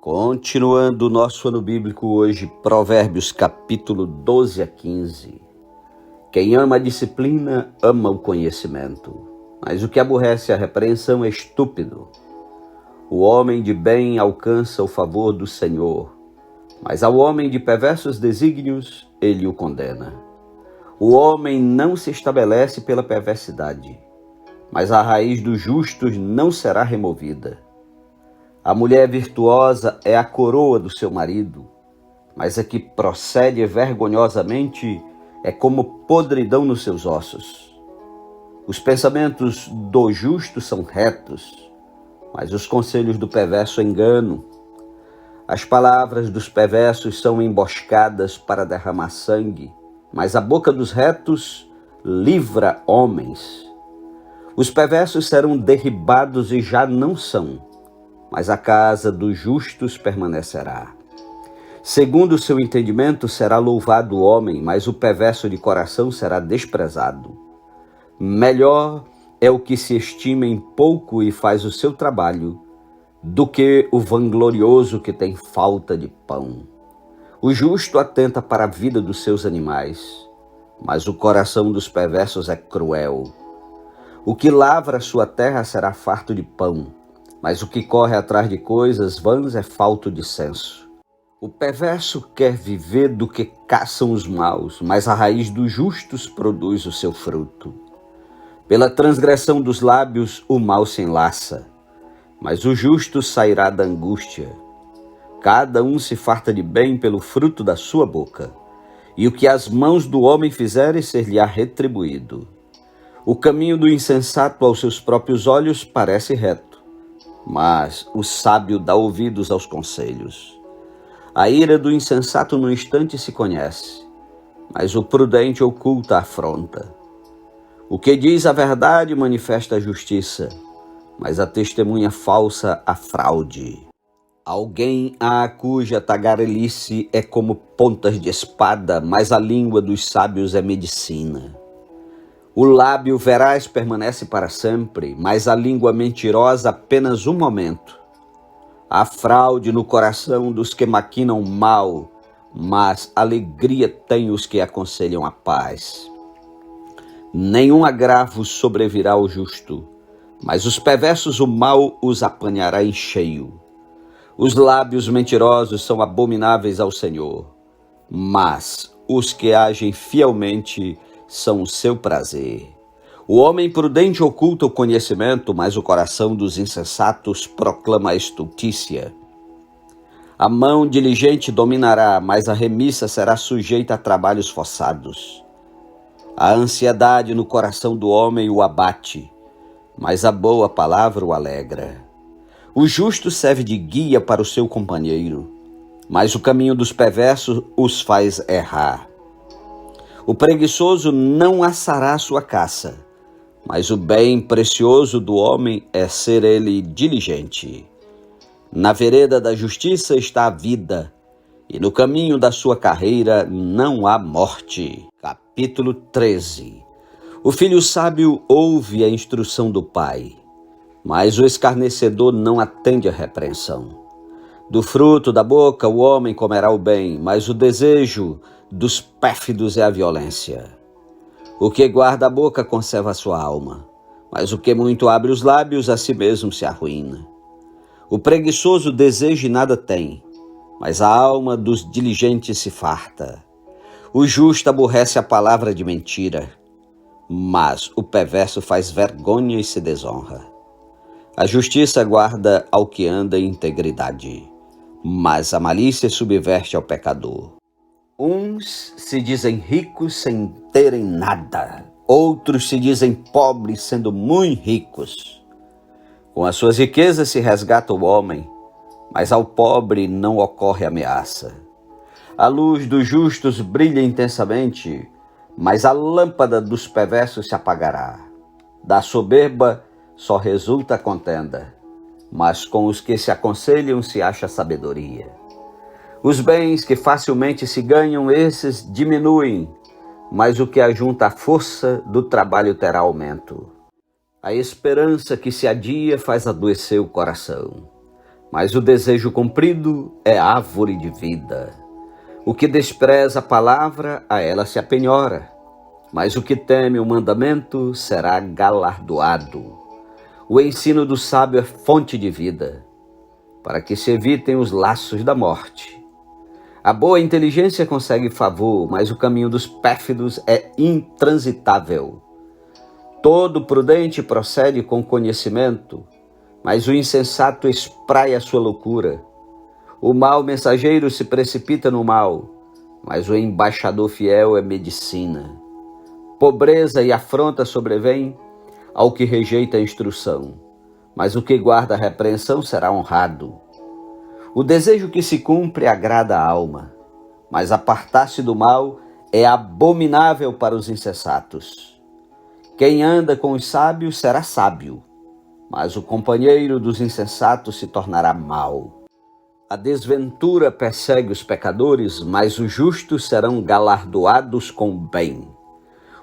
Continuando o nosso ano bíblico hoje, Provérbios capítulo 12 a 15. Quem ama a disciplina, ama o conhecimento, mas o que aborrece a repreensão é estúpido. O homem de bem alcança o favor do Senhor, mas ao homem de perversos desígnios, ele o condena. O homem não se estabelece pela perversidade, mas a raiz dos justos não será removida. A mulher virtuosa é a coroa do seu marido, mas a que procede vergonhosamente é como podridão nos seus ossos. Os pensamentos do justo são retos, mas os conselhos do perverso engano. As palavras dos perversos são emboscadas para derramar sangue, mas a boca dos retos livra homens. Os perversos serão derribados e já não são, mas a casa dos justos permanecerá. Segundo o seu entendimento será louvado o homem, mas o perverso de coração será desprezado. Melhor é o que se estima em pouco e faz o seu trabalho, do que o vanglorioso que tem falta de pão. O justo atenta para a vida dos seus animais, mas o coração dos perversos é cruel. O que lavra sua terra será farto de pão, mas o que corre atrás de coisas vãs é falto de senso. O perverso quer viver do que caçam os maus, mas a raiz dos justos produz o seu fruto. Pela transgressão dos lábios o mal se enlaça, mas o justo sairá da angústia. Cada um se farta de bem pelo fruto da sua boca, e o que as mãos do homem fizerem ser-lhe-á retribuído. O caminho do insensato aos seus próprios olhos parece reto, mas o sábio dá ouvidos aos conselhos. A ira do insensato no instante se conhece, mas o prudente oculta a afronta. O que diz a verdade manifesta a justiça, mas a testemunha falsa a fraude. Alguém cuja tagarelice é como pontas de espada, mas a língua dos sábios é medicina. O lábio veraz permanece para sempre, mas a língua mentirosa apenas um momento. Há fraude no coração dos que maquinam mal, mas alegria tem os que aconselham a paz. Nenhum agravo sobrevirá ao justo, mas os perversos o mal os apanhará em cheio. Os lábios mentirosos são abomináveis ao Senhor, mas os que agem fielmente são o seu prazer. O homem prudente oculta o conhecimento, mas o coração dos insensatos proclama a estultícia. A mão diligente dominará, mas a remissa será sujeita a trabalhos forçados. A ansiedade no coração do homem o abate, mas a boa palavra o alegra. O justo serve de guia para o seu companheiro, mas o caminho dos perversos os faz errar. O preguiçoso não assará sua caça, mas o bem precioso do homem é ser ele diligente. Na vereda da justiça está a vida, e no caminho da sua carreira não há morte. Capítulo 13. O filho sábio ouve a instrução do pai, mas o escarnecedor não atende à repreensão. Do fruto da boca o homem comerá o bem, mas o desejo dos pérfidos é a violência. O que guarda a boca conserva a sua alma, mas o que muito abre os lábios a si mesmo se arruína. O preguiçoso deseja e nada tem, mas a alma dos diligentes se farta. O justo aborrece a palavra de mentira, mas o perverso faz vergonha e se desonra. A justiça guarda ao que anda em integridade, mas a malícia subverte ao pecador. Uns se dizem ricos sem terem nada, outros se dizem pobres sendo muito ricos. Com as suas riquezas se resgata o homem, mas ao pobre não ocorre ameaça. A luz dos justos brilha intensamente, mas a lâmpada dos perversos se apagará. Da soberba só resulta a contenda, mas com os que se aconselham se acha sabedoria. Os bens que facilmente se ganham, esses diminuem, mas o que ajunta a força do trabalho terá aumento. A esperança que se adia faz adoecer o coração, mas o desejo cumprido é árvore de vida. O que despreza a palavra, a ela se apenhora, mas o que teme o mandamento será galardoado. O ensino do sábio é fonte de vida, para que se evitem os laços da morte. A boa inteligência consegue favor, mas o caminho dos pérfidos é intransitável. Todo prudente procede com conhecimento, mas o insensato espraia sua loucura. O mau mensageiro se precipita no mal, mas o embaixador fiel é medicina. Pobreza e afronta sobrevêm ao que rejeita a instrução, mas o que guarda a repreensão será honrado. O desejo que se cumpre agrada a alma, mas apartar-se do mal é abominável para os insensatos. Quem anda com os sábios será sábio, mas o companheiro dos insensatos se tornará mau. A desventura persegue os pecadores, mas os justos serão galardoados com bem.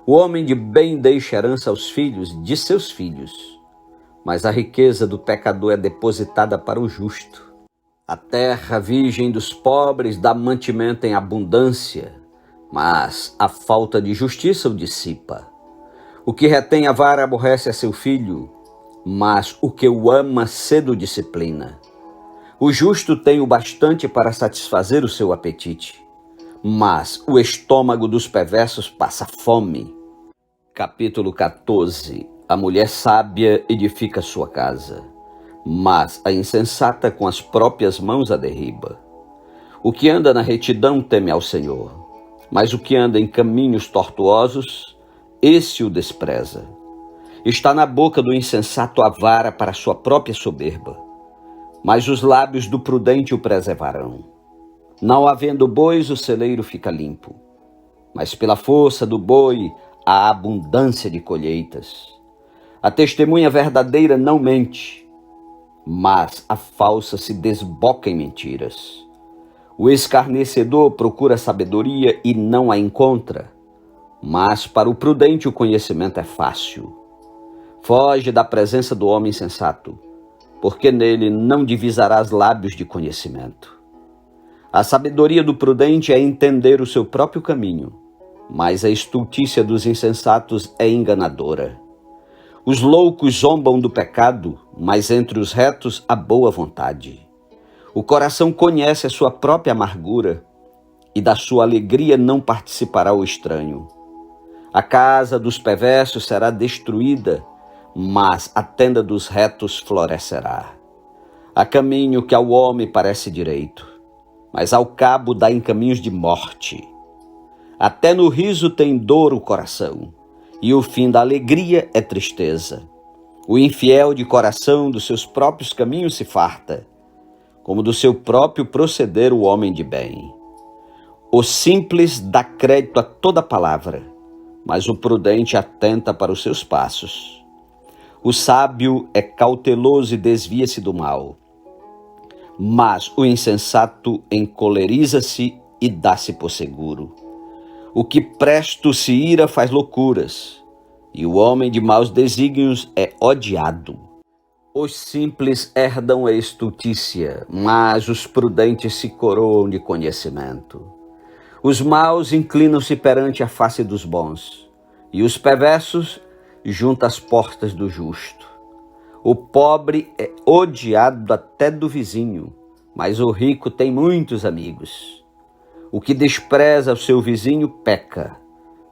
O homem de bem deixa herança aos filhos de seus filhos, mas a riqueza do pecador é depositada para o justo. A terra virgem dos pobres dá mantimento em abundância, mas a falta de justiça o dissipa. O que retém a vara aborrece a seu filho, mas o que o ama cedo disciplina. O justo tem o bastante para satisfazer o seu apetite, mas o estômago dos perversos passa fome. Capítulo 14. A mulher sábia edifica sua casa, mas a insensata com as próprias mãos a derriba. O que anda na retidão teme ao Senhor, mas o que anda em caminhos tortuosos, esse o despreza. Está na boca do insensato a vara para sua própria soberba, mas os lábios do prudente o preservarão. Não havendo bois, o celeiro fica limpo, mas pela força do boi há abundância de colheitas. A testemunha verdadeira não mente, mas a falsa se desboca em mentiras. O escarnecedor procura sabedoria e não a encontra, mas para o prudente o conhecimento é fácil. Foge da presença do homem sensato, porque nele não divisarás lábios de conhecimento. A sabedoria do prudente é entender o seu próprio caminho, mas a estultícia dos insensatos é enganadora. Os loucos zombam do pecado, mas entre os retos há boa vontade. O coração conhece a sua própria amargura, e da sua alegria não participará o estranho. A casa dos perversos será destruída, mas a tenda dos retos florescerá. Há caminho que ao homem parece direito, mas ao cabo dá em caminhos de morte. Até no riso tem dor o coração, e o fim da alegria é tristeza. O infiel de coração dos seus próprios caminhos se farta, como do seu próprio proceder o homem de bem. O simples dá crédito a toda palavra, mas o prudente atenta para os seus passos. O sábio é cauteloso e desvia-se do mal, mas o insensato encoleriza-se e dá-se por seguro. O que presto se ira faz loucuras, e o homem de maus desígnios é odiado. Os simples herdam a estultícia, mas os prudentes se coroam de conhecimento. Os maus inclinam-se perante a face dos bons, e os perversos junto às portas do justo. O pobre é odiado até do vizinho, mas o rico tem muitos amigos. O que despreza o seu vizinho peca,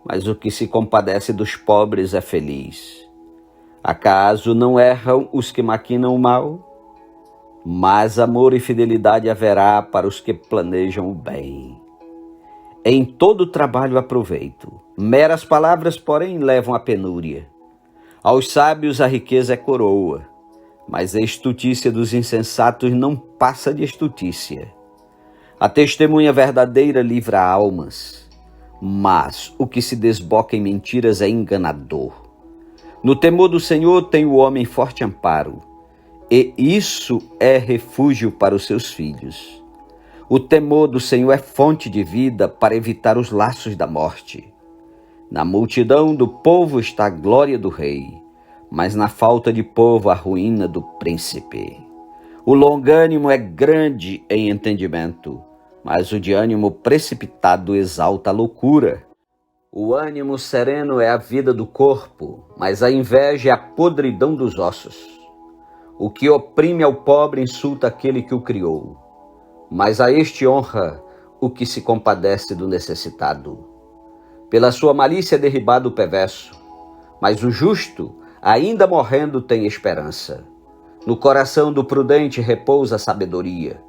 mas o que se compadece dos pobres é feliz. Acaso não erram os que maquinam o mal? Mas amor e fidelidade haverá para os que planejam o bem. Em todo trabalho há proveito. Meras palavras, porém, levam à penúria. Aos sábios a riqueza é coroa, mas a estultícia dos insensatos não passa de estultícia. A testemunha verdadeira livra almas, mas o que se desboca em mentiras é enganador. No temor do Senhor tem o homem forte amparo, e isso é refúgio para os seus filhos. O temor do Senhor é fonte de vida para evitar os laços da morte. Na multidão do povo está a glória do rei, mas na falta de povo a ruína do príncipe. O longânimo é grande em entendimento, mas o de ânimo precipitado exalta a loucura. O ânimo sereno é a vida do corpo, mas a inveja é a podridão dos ossos. O que oprime ao pobre insulta aquele que o criou, mas a este honra o que se compadece do necessitado. Pela sua malícia é derribado o perverso, mas o justo, ainda morrendo, tem esperança. No coração do prudente repousa a sabedoria,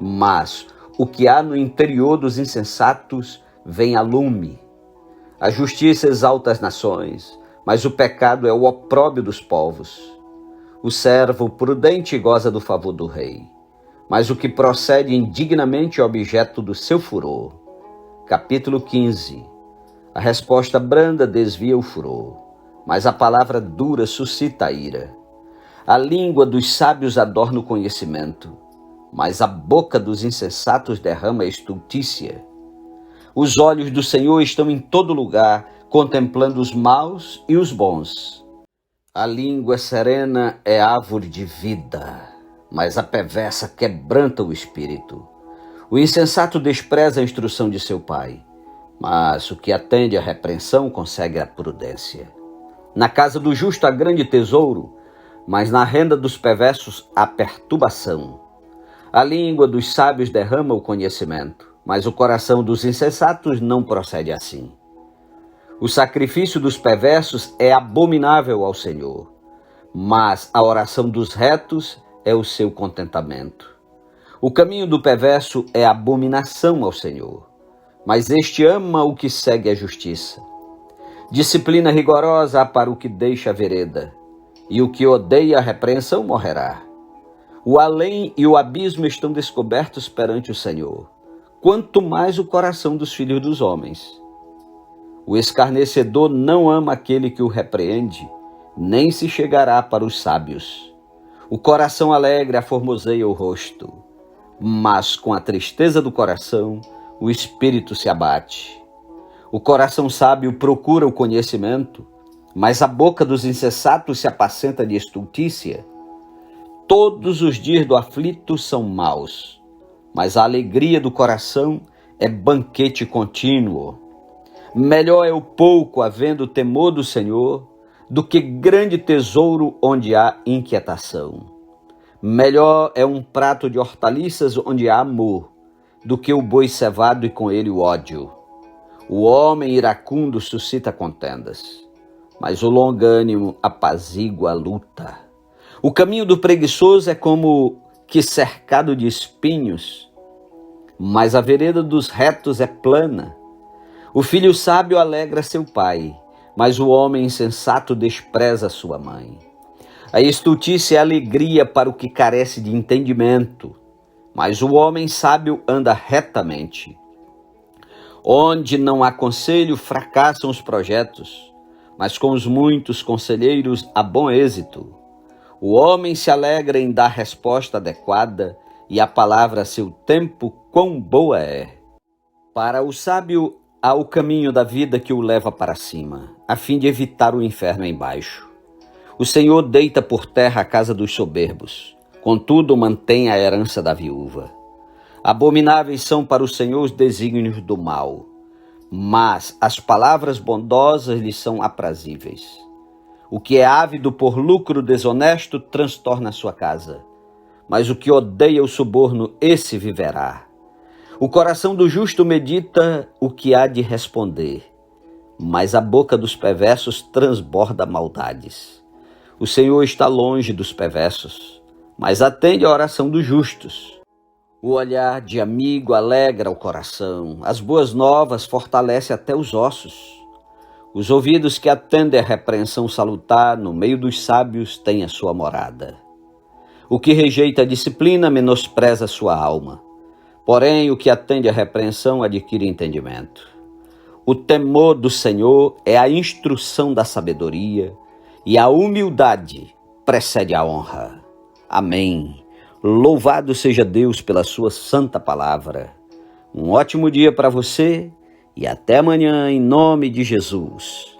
mas o que há no interior dos insensatos vem a lume. A justiça exalta as nações, mas o pecado é o opróbrio dos povos. O servo prudente goza do favor do rei, mas o que procede indignamente é objeto do seu furor. Capítulo 15. A resposta branda desvia o furor, mas a palavra dura suscita a ira. A língua dos sábios adorna o conhecimento, mas a boca dos insensatos derrama a estultícia. Os olhos do Senhor estão em todo lugar, contemplando os maus e os bons. A língua serena é árvore de vida, mas a perversa quebranta o espírito. O insensato despreza a instrução de seu pai, mas o que atende à repreensão consegue a prudência. Na casa do justo há grande tesouro, mas na renda dos perversos há perturbação. A língua dos sábios derrama o conhecimento, mas o coração dos insensatos não procede assim. O sacrifício dos perversos é abominável ao Senhor, mas a oração dos retos é o seu contentamento. O caminho do perverso é abominação ao Senhor, mas este ama o que segue a justiça. Disciplina rigorosa há para o que deixa a vereda, e o que odeia a repreensão morrerá. O além e o abismo estão descobertos perante o Senhor, quanto mais o coração dos filhos dos homens. O escarnecedor não ama aquele que o repreende, nem se chegará para os sábios. O coração alegre aformoseia o rosto, mas com a tristeza do coração o espírito se abate. O coração sábio procura o conhecimento, mas a boca dos insensatos se apacenta de estultícia. Todos os dias do aflito são maus, mas a alegria do coração é banquete contínuo. Melhor é o pouco havendo temor do Senhor, do que grande tesouro onde há inquietação. Melhor é um prato de hortaliças onde há amor, do que o boi cevado e com ele o ódio. O homem iracundo suscita contendas, mas o longânimo apazigua a luta. O caminho do preguiçoso é como que cercado de espinhos, mas a vereda dos retos é plana. O filho sábio alegra seu pai, mas o homem insensato despreza sua mãe. A estultícia é alegria para o que carece de entendimento, mas o homem sábio anda retamente. Onde não há conselho, fracassam os projetos, mas com os muitos conselheiros há bom êxito. O homem se alegra em dar resposta adequada, e a palavra a seu tempo quão boa é. Para o sábio há o caminho da vida que o leva para cima, a fim de evitar o inferno embaixo. O Senhor deita por terra a casa dos soberbos, contudo mantém a herança da viúva. Abomináveis são para o Senhor os desígnios do mal, mas as palavras bondosas lhe são aprazíveis. O que é ávido por lucro desonesto transtorna a sua casa, mas o que odeia o suborno, esse viverá. O coração do justo medita o que há de responder, mas a boca dos perversos transborda maldades. O Senhor está longe dos perversos, mas atende a oração dos justos. O olhar de amigo alegra o coração, as boas novas fortalece até os ossos. Os ouvidos que atendem a repreensão salutar no meio dos sábios têm a sua morada. O que rejeita a disciplina menospreza sua alma, porém o que atende a repreensão adquire entendimento. O temor do Senhor é a instrução da sabedoria, e a humildade precede a honra. Amém. Louvado seja Deus pela sua santa palavra. Um ótimo dia para você e até amanhã em nome de Jesus.